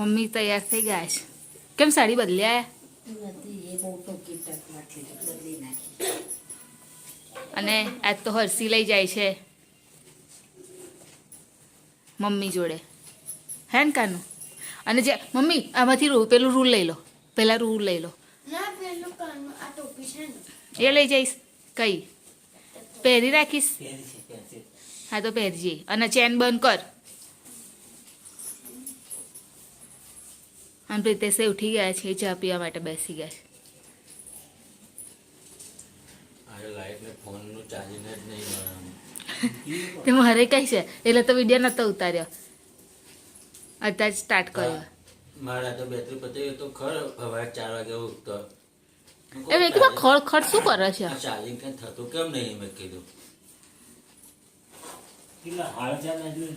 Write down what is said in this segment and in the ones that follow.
Mummy તૈયાર થઈ ગયા છે. કેમ સાડી બદલ્યા? અને આજ તો હરસી લઈ જાય છે મમ્મી જોડે, હે ને કાનું? અને જે મમ્મી આમાંથી પેલું રૂલ લઈ લો, પેલા રૂલ લઈ લો. એ લઈ જઈશ? કઈ પહેરી રાખીશ? હા તો પહેરજે. અને ચેન બંધ કર. અને પ્રિતેશે ઉઠી ગયા છે, ચા પીવા માટે બેસી ગયા છે. તે મારે કઈ છે એટલે તો વિડીયો નતો ઉતાર્યો, અત્યારે સ્ટાર્ટ કર્યો. મારા તો બેટરી પતી તો ખર હવે 4 વાગે ઉઠતો. એ મેં કીધું ખડ શું કરે છે? ચાર્જિંગ કઈ થતું કેમ નહીં મેં કીધું. કેટલા હાલ ચાલ નથી.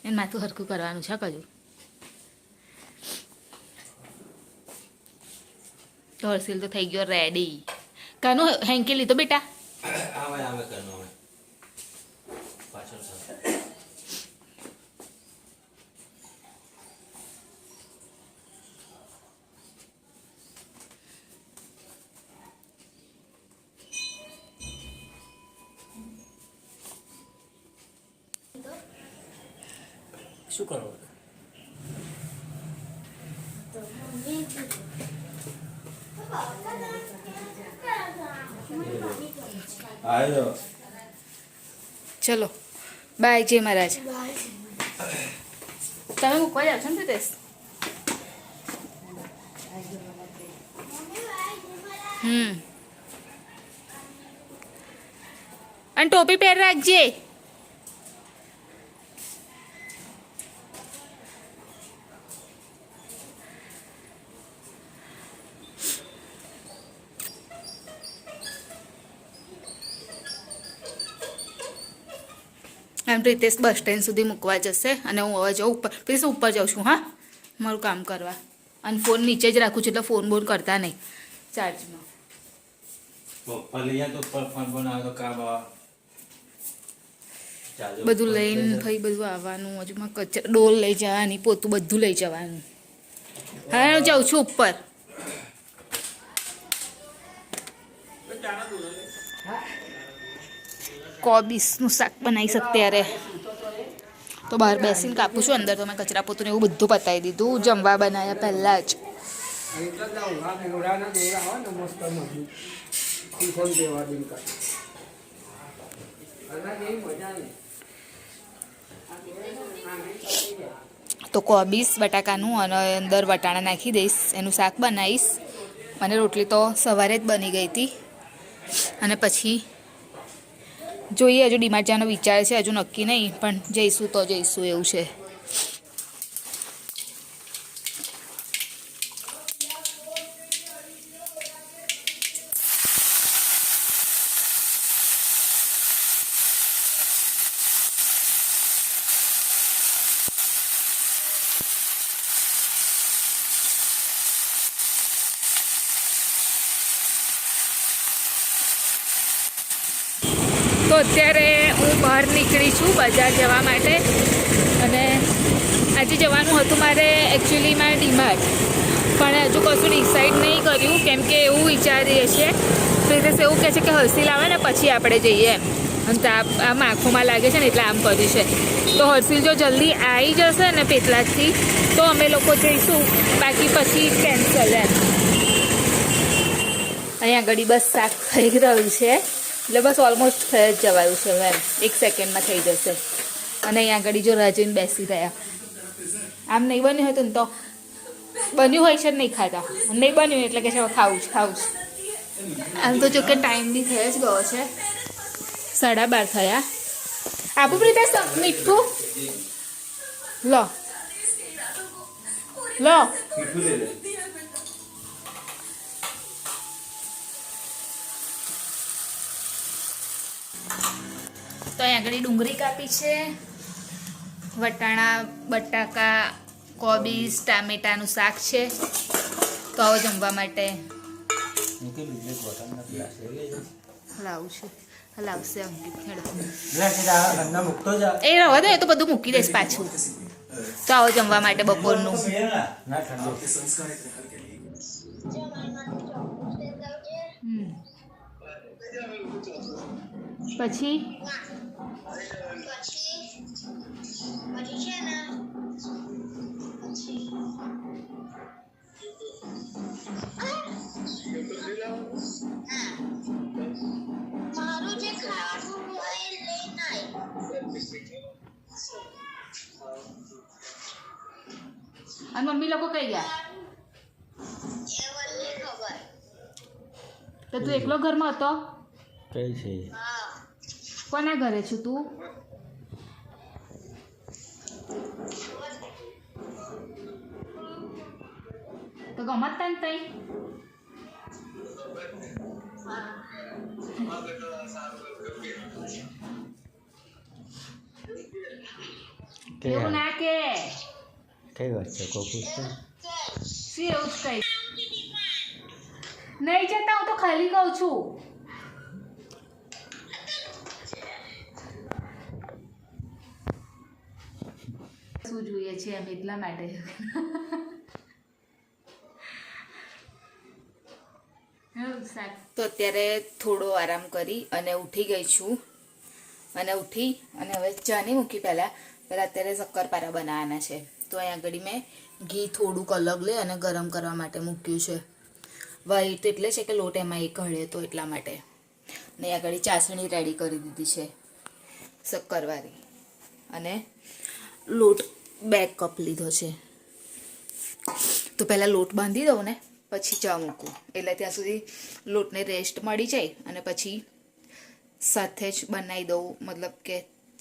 એને માથું હરખું કરવાનું છે કજુ. તો હર્ષિલ તો થઈ ગયો રેડી. કાનું હેન્કી લીધો બેટા? આવે આવે કરનો આવે પાછળ સાથે. શું કરો? ચલો બાય. જય મહારાજ. તમે મૂકવા જાવ છો ને પ્રિતેશ? અને ટોપી પહેર રાખજે. એમ પ્રિતેશ બસ સ્ટેન્ડ સુધી મૂકવા જશે અને હું હવે જાઉં ઉપર. પ્રિતેશ ઉપર જાઉં છું. હા, મારું કામ કરવા. અને ફોન નીચે જ રાખું છું એટલે ફોન બોન કરતા નહીં ચાર્જમાં. બધું લઈને ભાઈ બધું આવવાનું. હજુ માં કચરા ડોલ લઈ જવાની, પોતું બધું લઈ જવાનું. હા હું જાઉં છું ઉપર. કોબીસનું શાક બનાવીશ અત્યારે તો બહાર બેસીને કાપું છું. અંદર તો મેં કચરા પોતું એવું બધું પતાવી દીધું જમવા બનાવ્યા પહેલાં જ. તો કોબીસ બટાકાનું અને અંદર વટાણા નાખી દઈશ, એનું શાક બનાવીશ. અને રોટલી તો સવારે જ બની ગઈ હતી. અને પછી જોઈએ, હજુ ડીમાર્ટ જવાનો વિચાર છે, હજુ નક્કી નહીં, પણ જઈશું તો જઈશું એવું છે. તો અત્યારે હું બહાર નીકળી છું બજાર જવા માટે. અને આજે જવાનું હતું મારે એકચ્યુઅલીમાં ડીમાર્ટ, પણ હજુ કશું ડિસાઈડ નહીં કર્યું કેમ કે એવું વિચારીએ છીએ પ્રિતેશ એવું કહે છે કે હર્ષિલ આવે ને પછી આપણે જઈએ એમ. અને આમ આંખોમાં લાગે છે ને એટલે આમ કર્યું છે. તો હર્ષિલ જો જલ્દી આવી જશે ને પેટલાથી તો અમે લોકો જઈશું, બાકી પછી કેન્સલ એમ. અહીંયા આગળ બસ શાક થઈ રહ્યું છે એટલે બસ ઓલમોસ્ટ થઈ જ જવાયું છે એમ, 1 સેકન્ડમાં થઈ જશે. અને અહીંયા આગળ જો રાજીને બેસી રહ્યા. આમ નહીં બન્યું હોય તો બન્યું હોય છે નહીં ખાતા, નહીં બન્યું એટલે કે છે ખાવું જ ખાવું જ. આમ તો જો કે ટાઈમ બી થઈ જ ગયો છે, 12:30 થયા. આપું પ્રિતેશ મીઠું લો લો. તો અહીં આગળ ડુંગળી કાપી છે, વટાણા બટાકા કોબીજ ટામેટાનું શાક છે. તો હવે જમવા માટે લાવું છું. હલાવશે અંકિત ખેડો લે સીધા ઘરનો મૂકતો જા એ રહેવા દો, એ તો બધું મૂકી દઈશ પાછું. તો આવો જમવા માટે બપોરનું. ના ઠંડો પછી અને મમ્મી લોકો કઈ ગયા? તો તું એકલો ઘરમાં હતો? કઈ છે કોના ઘરે છું તું? તો ગમત તને તઈ એવું ના કે કઈ વાત છે કોકુસ સી એવું જ કઈ નહીં જતા. હું તો ખાલી કહું છું. શું જોઈએ છે એમ એટલા માટે. તો અત્યારે થોડો આરામ કરી અને ઉઠી ગઈ છું અને ઉઠી અને હવે ચા નહીં મૂકી પહેલાં અત્યારે શક્કરપારા બનાવવાના છે. તો અહીંયા આગળ મેં ઘી થોડુંક અલગ લઈ અને ગરમ કરવા માટે મૂક્યું છે. વ્હાઈટ એટલે છે કે લોટ એમાં એક હળે તો એટલા માટે. ને આગળ ચાસણી રેડી કરી દીધી છે શક્કરવાળી અને લોટ 2 કપ લીધો છે. તો પહેલાં લોટ બાંધી દઉં ને પછી ચા મૂકું એટલે ત્યાં સુધી લોટને રેસ્ટ મળી જાય અને પછી સાથે જ બનાવી દઉં. મતલબ કે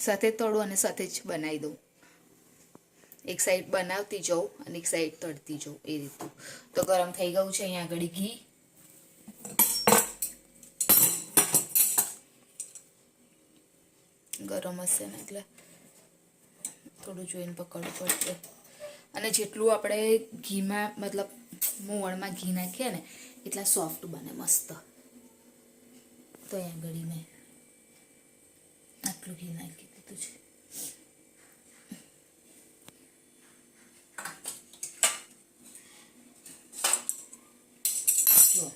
સાથે તળું અને સાથે જ બનાવી દઉં. એક સાઈડ બનાવતી જાઉં અને એક સાઈડ તળતી જાઉં એ રીતનું. તો ગરમ થઈ ગયું છે અહીંયા આગળ ઘી. ગરમ હશે ને એટલે થોડું જોઈને પકડવું પડશે. અને જેટલું આપણે ઘીમાં મતલબ મોવણમાં ઘી નાખીએ ને એટલા સોફ્ટ બને મસ્ત. તો અહીંયા આગળ મેં આટલું ઘી નાખી દીધું છે. જો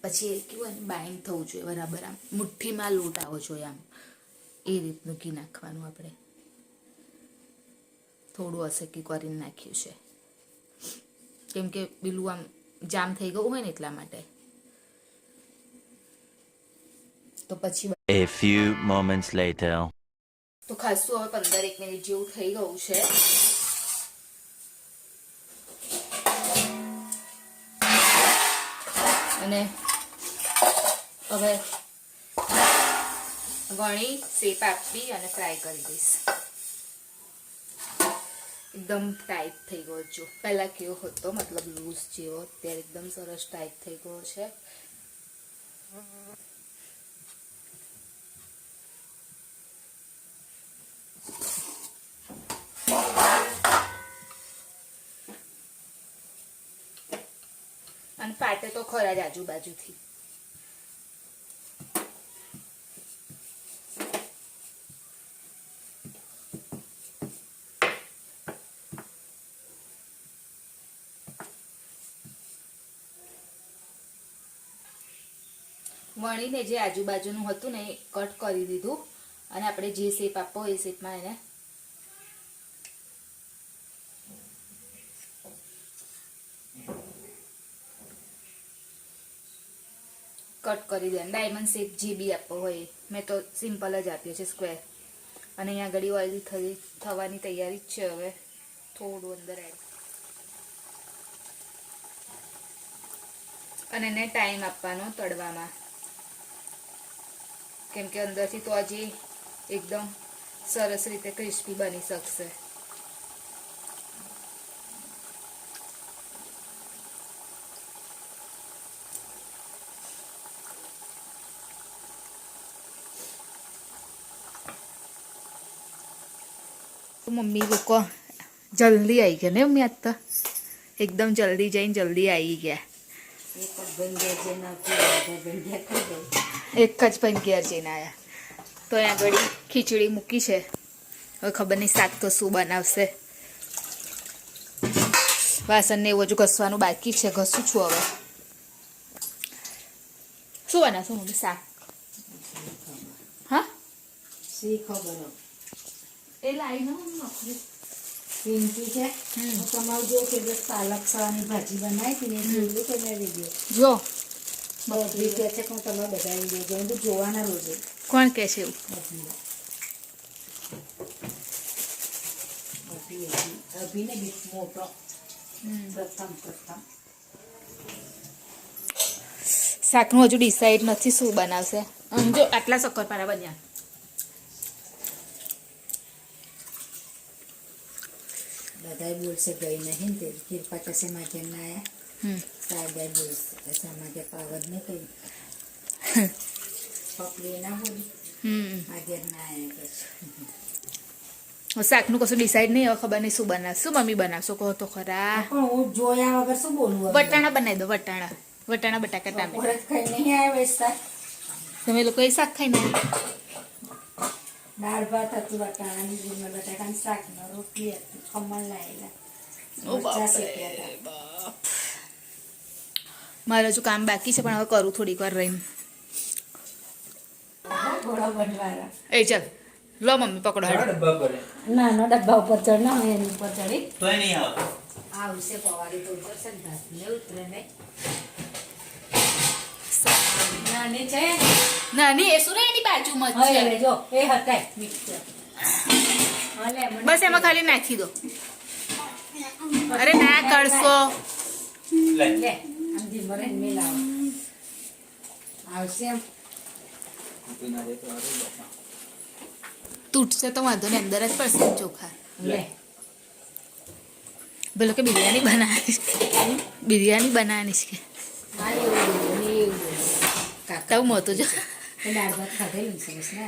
પછી એ કેવું ને બાઇન્ડ થવું જોઈએ બરાબર. આમ મુઠ્ઠીમાં લોટ આવવો જોઈએ આમ એ રીતનું ઘી નાખવાનું. આપણે થોડું અસેકી કરીને નાખ્યું છે કેમ કે પેલું આમ જામ થઈ ગયું હોય ને એટલા માટે. તો પછી A few moments later. તો ખાસું હવે 15-1 મિનિટ જેવું થઈ ગયું છે. અને હવે વણી શેપ આપી અને ફ્રાય કરી દઈશ. એકદમ ટાઈટ થઈ ગયો જો. પહેલાં કેવો હતો મતલબ લૂઝ જેવો, અત્યારે એકદમ સરસ ટાઈટ થઈ ગયો છે. અને ફાટે તો ખરા જ આજુબાજુથી. વણીને જે આજુબાજુનું હતું ને એ કટ કરી દીધું અને આપણે જે શેપ આપવો એ શેપમાં એને કટ કરી દે. ડાયમંડ શેપ જે બી આપવો હોય. મેં તો સિમ્પલ જ આપ્યો છે સ્ક્વેર. અને અહીંયા આગળ ઓઇલ થવાની તૈયારી જ છે. હવે થોડું અંદર એડ અને એને ટાઈમ આપવાનો તળવામાં કેમ કે અંદરથી તો હજી એકદમ સરસ રીતે ક્રિસ્પી બની શકશે. મમ્મી લોકો જલ્દી આવી ગયા ને મમ્મી આજ તો એકદમ જલ્દી જઈને જલ્દી આવી ગયા. એક જ ભાઈ ઘેર જઈને આવ્યા તો અહીંયા આગળ ખીચડી મૂકી છે. હવે ખબર નહીં શાક તો શું બનાવશે. વાસણ ને એવું હજુ ઘસવાનું બાકી છે, ઘસું છું હવે. શું બનાવશું મમ્મી શાક? હા એ લાઈને પિંકી છે તમારું જો કે પાલક સવાની ભાજી બનાવી હતી ને જોયું કે મેં વિડીયો જો બધી કહે છે પણ તમે બધા વિડીયો જોઈને જોવાના રોજે. કોણ કહે છે એવું? અભિને બી મોટો પ્રથમ શાકનું હજુ ડિસાઈડ નથી શું બનાવશે. જો આટલા શક્કરપારા બન્યા. બધા બોલશે ગઈ નહીં તે કૃપા કશે માટે ના આવ્યા સાહેબ બોલશે કશા માટે પાવર નહીં કહ્યું પકડી ના બોલી આજે ના આવ્યા પછી શાકનું કશું ડિસાઈડ નહીં. હવે ખબર નહીં શું બનાવશે. શું મમ્મી બનાવશો કહો તો ખરા? પણ હું જોયા વગર શું બોલવું વટાણા બનાવી દો. વટાણા બટાકા ટામેટા. પરત ખાઈ નહીં આવ્યા વેચતા તમે લોકો એ શાક ખાઈને દાળ ભાત હતું વટાણાની ડુંગર બટાકાની શાકનો રોટલી હતી ખમણ લાયેલા મરચાં શેક્યા હતા. મારે હજુ કામ બાકી છે પણ હવે કરું થોડીક વાર રહીને. ઘોડા બનવાના એ ચાલ લો મમ્મી પકડો. ડબ્બા પર નાનો ડબ્બા ઉપર ચડ ના હોય એની ઉપર ચડી તોય નહીં આવે. આવશે પવારી તો ઉતરશે ને ઘાસ ને ઉતરે નહીં નાની છે નાની એ શું રે એની બાજુમાં જ હવે છે. જો એ હટાય મિક્સર બસ એમાં ખાલી નાખી દો. અરે ના કરશો. લે લે આમ ધીમો રહીને મિલાવો આવશે એમ પીના દે તો હારું બાપા. તૂટશે તો વાંધો નહીં, અંદર જ પડશે ને ચોખા. લે બોલો કે બિરયાની બનાવીશ. બિરયાની બનાવવાની છે. હા એવું કાકા તાવું મોતું જો. એ દાળ ભાત ખાધેલું છે બસ ને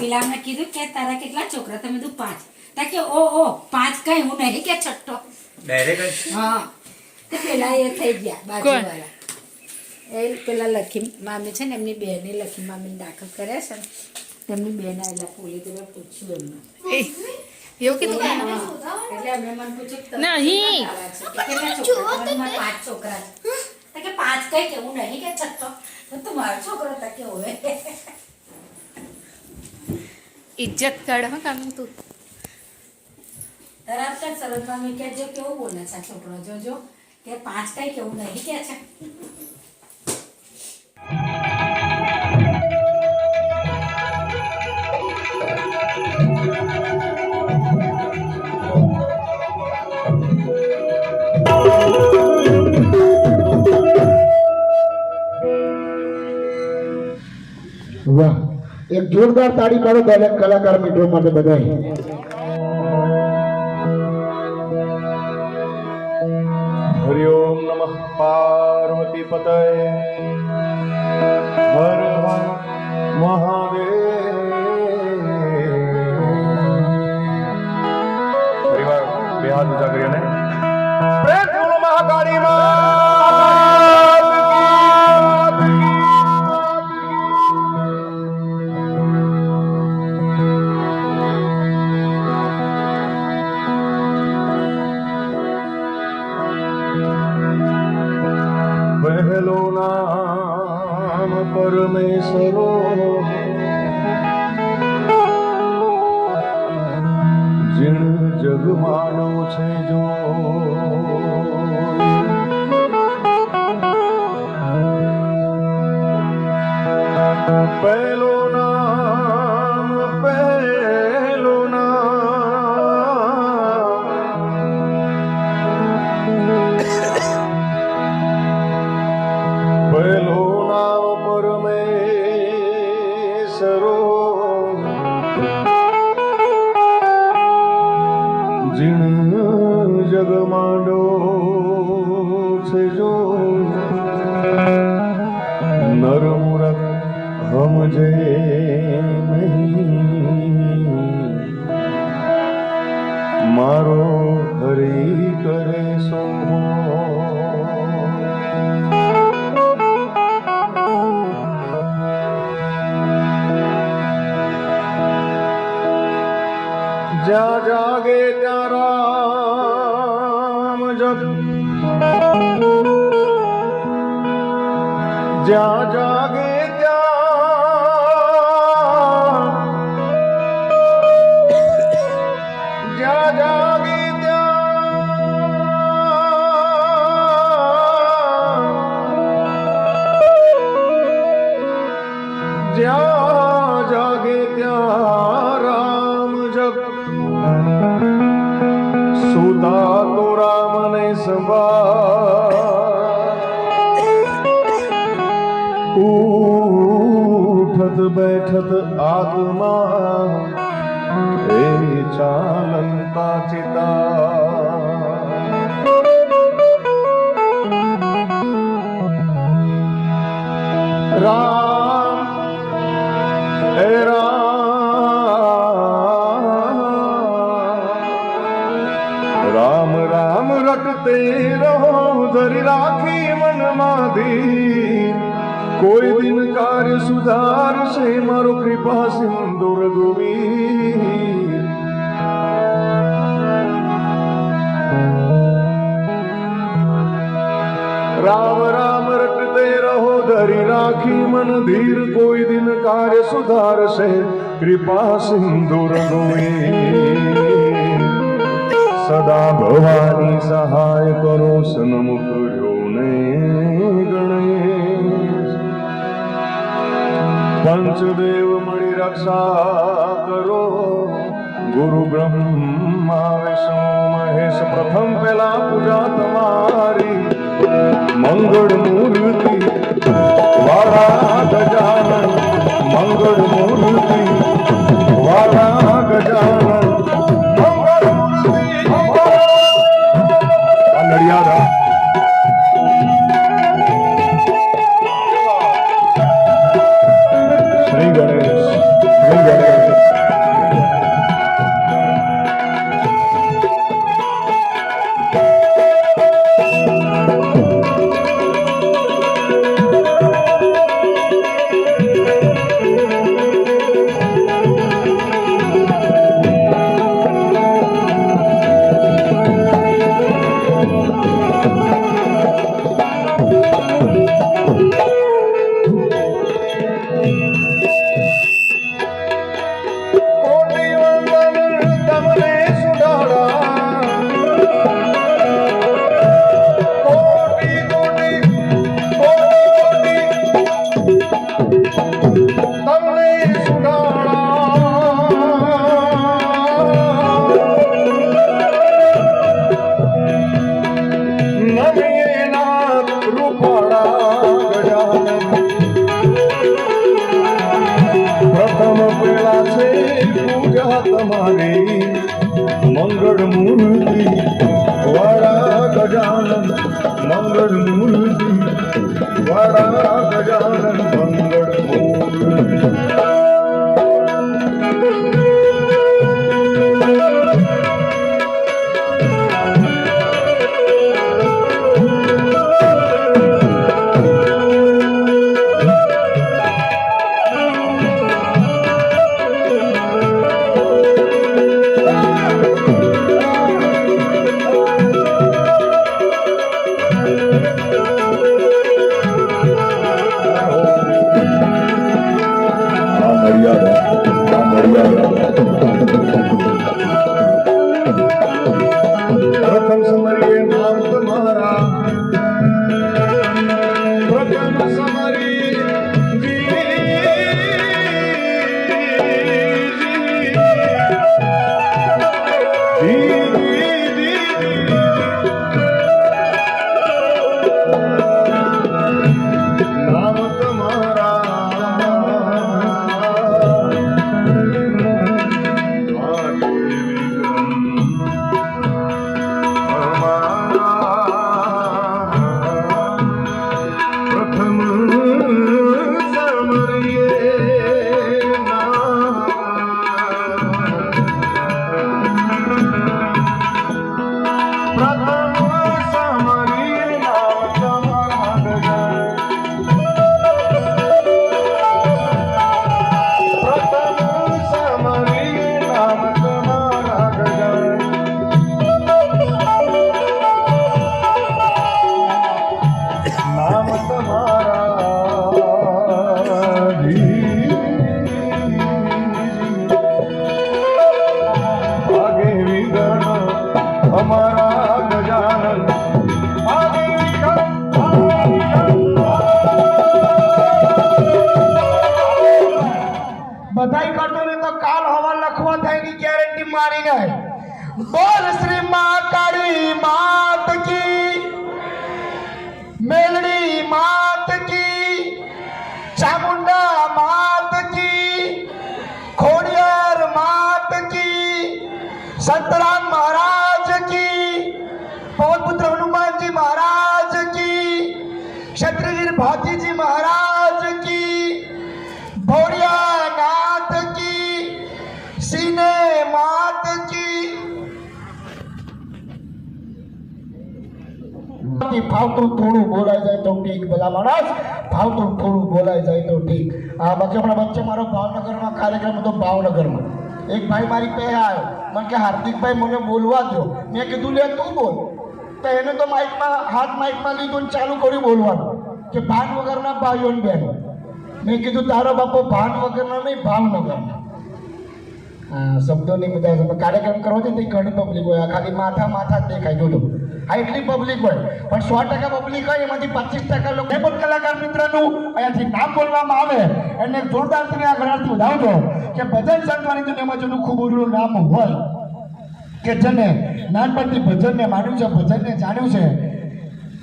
પેલા મેં કીધું કે તારા કેટલા છોકરા? તમે કીધું 5. તા કે ઓ 5 કઈ હું નહીં કે છઠ્ઠો. ડાયરેક્ટ હા તે પેલા એ થઈ ગયા બાજુવાળા એ પેલા લખી મામી છે ને એમની બેને લખી મામીને દાખલ કર્યા છે ને તેમની બેન આવેલા પોલીસ પૂછ્યું એમને એવું કીધું એટલે એમને મને પૂછ્યું કે તમે નહીં. કેટલા છોકરા? તમે મારા 5 છોકરા છે. તા કે 5 કઈ કે હું નહીં કે છઠ્ઠો. તો તમારો છોકરો તા કે હોય ઇજ્જત કાઢ હા કામ તું. તરત જ સરસ મામી કે જો કેવું બોલે છે આ છોકરો જોજો કે 5 કઈ કેવું નહીં કે છે. વાહ, એક જોરદાર તાળી પાડો દરેક કલાકાર મિત્રો માટે બધાય. હરિ ઓમ નમઃ પાર્વતી પતય હર હર મહાદેવ. પરિવાર બે હાથ ઊંચા કરી અને પ્રેમ બોલો મહાકાળી માત કી. પહેલો નામ પરમેશ્વરો જીણ જગ માનો છે જો પહેલો નામ પહેલો નામ પરમેશ્વરો જીણ જગ માંડો છે જો નર મૂરખ સમજે નહીં મારો હરી કરે જ્યાં જાગે ત્યાં રામ જપ, જ્યાં જાગે જ્યાં જાગે જ્યાં જાગે ત્યાં રામ જપ, સુતા તો રામને સંભાળ, ઉઠત બેઠત આત્મા એ ચાલંતા ચિતા, રામ હે રામ રામ રટતે રહો ધરી રાખી મનમાં ધીર, કોઈ દિન કાર્ય સુધારશે મારો કૃપા સિંધુ રઘુવીર, રામ રામ રટતે રહો ધરી રાખી મન ધીર, કોઈ દિન કાર્ય સુધારશે કૃપા સિંધુ રઘુવીર, સદા ભવાની સહાય કરો સન્મુખ ને ગણેશ, પંચદેવ મળી રક્ષા કરો, ગુરુ બ્રહ્મા વિષ્ણુ મહેશ, પ્રથમ પેલા પૂજા તમારી મંગળ મૂર્તિ વાળા ગજાનન, મંગળ મૂર્તિ વાળા ગજાનન, મંગળ મૂર્તિ આ નડિયાદ શ્રી ગણેશ, શ્રી ગણેશ. તમારી મંગળ મૂર્તિ વાળા ગજાનન, મંગળ મૂર્તિ વાળા ગજાનન, મંગળ મૂર્તિ. પ્રથમ સમરીએ નામ તમારા, પ્રથમ સમરીએ નામ તમારા, બધાય કરતો ને તો કાલ હવા લખવા થાય ની ગેરંટી મારી નહીં. બોલ શ્રી મા કાળી માત કી, મેલડી માત કી, ચામુંડા માત કી, ખોડિયાર માત કી, સંતરામ મહારાજ કી, પવનપુત્ર હનુમાનજી મહારાજ કી, ક્ષત્રિયવીર ભાતીજી મહારાજ કી, ભોળિયાનાથ કી, સીને માત કી. ફાવતું થોડું બોલાઈ જાય તો ઠીક, બધા માણસ ફાવતું થોડું બોલાઈ જાય તો ઠીક. આ બાકી હમણાં વચ્ચે મારો ભાવનગરમાં કાર્યક્રમ હતો. ભાવનગરમાં એક ભાઈ મારી પાસે આવ્યો, મને કે હાર્દિકભાઈ મને બોલવા દો. મેં કીધું લે તું બોલ. તો એને તો માઇકમાં લીધું ને ચાલુ કર્યું બોલવાનું કે ભાન વગરના ભાઈઓ ને બહેનો. મેં કીધું તારો બાપો ભાન વગરના નહીં, ભાવનગરના. શબ્દોની બધા કાર્યક્રમ કરવો છે તે ઘણી પબ્લિક હોય, ખાલી માથા જ દેખાય. જોજો આ એટલી પબ્લિક હોય, પણ 100% પબ્લિક હોય એમાંથી 25% લોકો પણ કલાકાર મિત્રનું અહીંયાથી નામ બોલવામાં આવે એને જોરદાર તમે આ ઘરાથી વધાવજો કે ભજન સંતવાની દુનિયામાં જેનું ખૂબ ઉડું નામ હોય, કે જેને નાનપણથી ભજનને માન્યું છે, ભજનને જાણ્યું છે,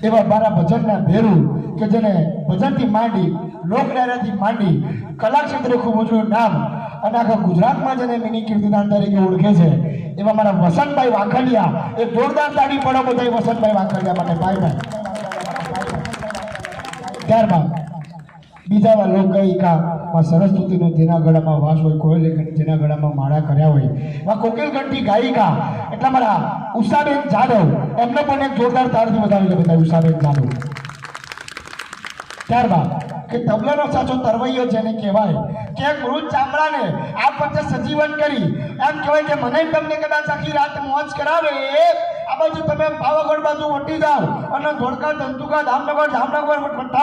એવા મારા ભજનના ભેરું કે જેને ભજનથી માંડી, લોકડાયરાથી માંડી, કલા ક્ષેત્રે ખૂબ ઊંચું નામ અને આખા ગુજરાતમાં જેને મિની કીર્તિદાન તરીકે ઓળખે છે એવા મારા વસંતભાઈ વાઘડિયા. એક જોરદાર તાળી પડો બધા વસંતભાઈ વાઘડિયા માટે. ભાઈ ત્યારબાદ બીજા એવા લોકગાયિકા સરસ્વતીનો જેના ગળામાં વાસ હોય, કોયલ જેના ગળામાં માળા કર્યા હોય, એવા કોકિલકંઠી ગાયિકા એટલા મારા ઉષાબેન જાદવ, એમને પણ એક જોરદાર તાળથી વધાવી લે બધા ઉષાબેન જાદવ. ત્યારબાદ કે તબલાનો સાચો તરવૈયો જેને કહેવાય કે એક મૃત ચામડાને આ પછી સજીવન કરી એમ કહેવાય કે મને તમને કદાચ આખી રાત મોજ કરાવે, આ બાજુ તમે પાવાગઢ બાજુ વટી જાઓ અને ધોળકા, ધંધુકા, જામનગર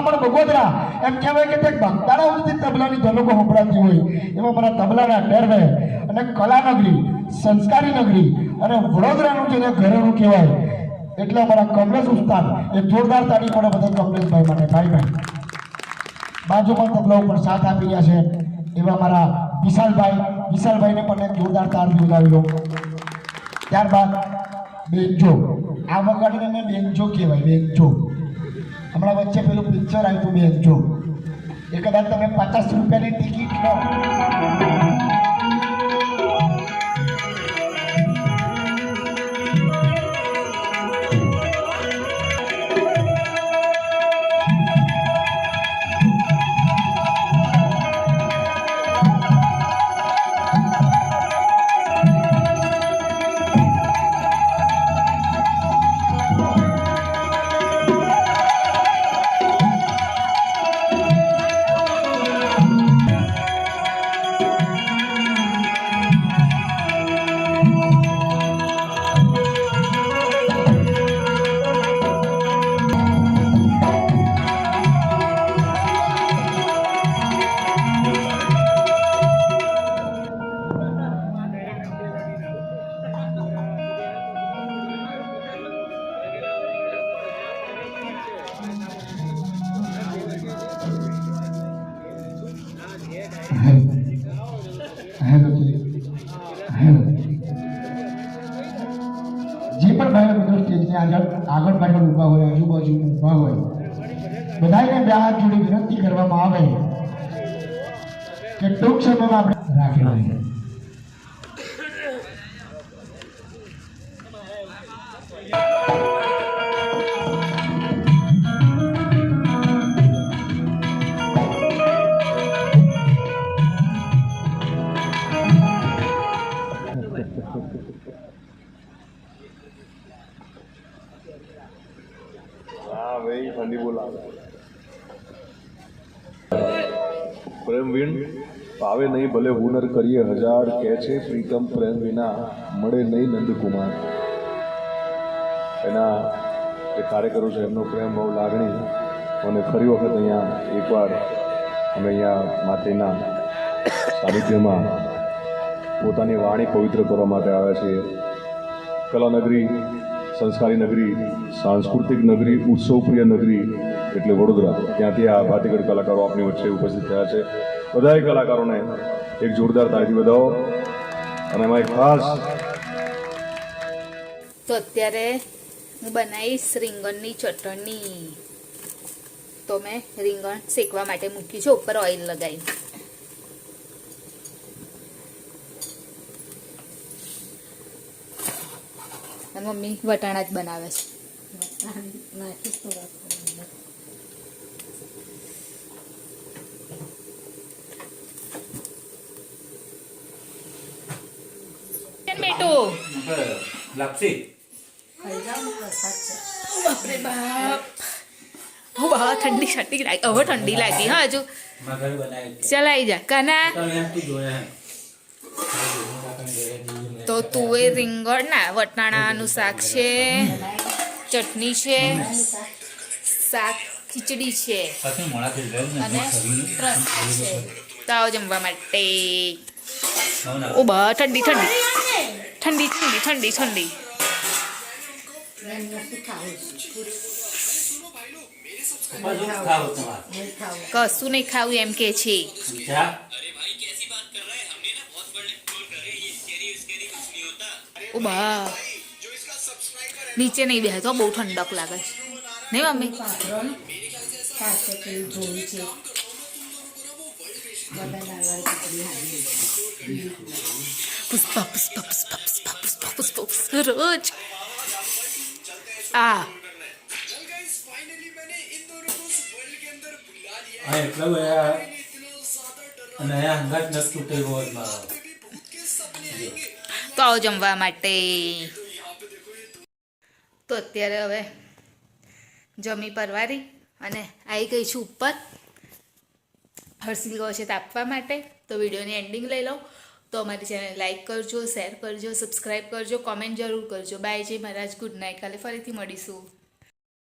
પણ બગોદરા, એમ કહેવાય કે તે બગદાણા સુધી તબલાની ધનકો સંભળાતી હોય. એમાં મારા તબલાના ડરવે અને કલાનગરી, સંસ્કારી નગરી અને વડોદરાનું જેને ઘરેણું કહેવાય એટલે અમારા કમલેશ ઉસ્તાદ. એક જોરદાર તાળી પડે બધા કમલેશભાઈ માટે. ભાઈ બાજુમાં તબલા ઉપર સાથ આપી રહ્યા છે એવા મારા વિશાલભાઈને પણ એક જોરદાર તાળી ઉડાવી લો. ત્યારબાદ બેન્જો, આ વગાડીને મેં બેન્જો કહેવાય. બેન્જો હમણાં વચ્ચે પેલું પિક્ચર આવ્યું હતું બેન્જો, એ કદાચ તમે 50 રૂપિયાની ટિકિટ લો. જે પણ ભાઈઓ મિત્રો સ્ટેજની આગળ પાછળ ઊભા હોય, આજુબાજુ ઊભા હોય, બધાને બે હાથ જોડી વિનંતી કરવામાં આવે કે ટૂંક સમયમાં આપણે રાખી. પ્રેમવીણ પાવે નહીં ભલે હુનર કરીએ હજાર, કહે છે પ્રીતમ પ્રેમ વિના મળે નહીં નંદકુમાર. એના જે કાર્યકરો છે એમનો પ્રેમ બહુ લાગણી, અને ફરી વખત અહીંયા એકવાર અમે અહીંયા માટેના સાનિધ્યમાં પોતાની વાણી પવિત્ર કરવા માટે આવ્યા છીએ. કલાનગરી, સંસ્કારી નગરી, સાંસ્કૃતિક નગરી, ઉત્સવપ્રિય નગરી એટલે વડોદરા. ત્યાંથી આ ભાતીગઢ કલાકારો આપની વચ્ચે ઉપસ્થિત થયા છે. બધાય કલાકારોને એક જોરદાર તાળીથી વધાવો. અને એમાં ખાસ તો અત્યારે હું બનાવીશ રીંગણની ચટણી. તો મેં રીંગણ શેકવા માટે મૂક્યું છે ઉપર ઓઇલ લગાવી. અને મમ્મી વટાણા જ બનાવે છે. નાખીશ થોડા અંદર. બેટું લાપસી ખાઈ જાઓ ને, પ્રસાદ છે. બાપરે બાપ, હું બહુ ઠંડી ઠંડી લાગી. હવે ઠંડી લાગી હા હજુ. મારા ઘરે બનાવી ચાલ આવી જા કાના. તમે તું જોયા તો તુવેર રીંગણ ના વટાણાનું શાક છે, ચટણી છે, શાક ખીચડી છે પછી મોડા થઈ જાય ને અને પ્રસાદ છે. તો આવો જમવા માટે. ના ઓ બા ઠંડી ઠંડી ઠંડી ઠંડી ઠંડી ઠંડી. એમને શું ખાવું છે? પછી ખાવ તમારે નહીં ખાવું. કશું નહીં ખાવું એમ કે છે. ચા ઓ બા નીચે નહીં બેહતો, બહુ ઠંડક લાગે છે નહીં મમ્મી? પાથરો ને ખાશે કેવું જોયું છે. બધા દાળવાળી ખીચડી હારી. પુષ્પા પુષ્પા પુષ્પા પુષ્પા પુષ્પા પુષ્પા પુષ્પા રોજ આ હા એટલા બધા અને અહીંયા હંગાત નથી તૂટે રોજ મારો. તો આવો જમવા માટે. તો અત્યારે હવે જમી પરવારી અને આવી ગઈ છું ઉપર. હર્ષિલ ગયો છે તાપવા માટે. તો વિડીયોની એન્ડિંગ લઈ લઉં. તો અમારી ચેનલ લાઈક કરજો, શેર કરજો, સબસ્ક્રાઈબ કરજો, કોમેન્ટ જરૂર કરજો. બાય જય મહારાજ, ગુડ નાઇટ. કાલે ફરીથી મળીશું.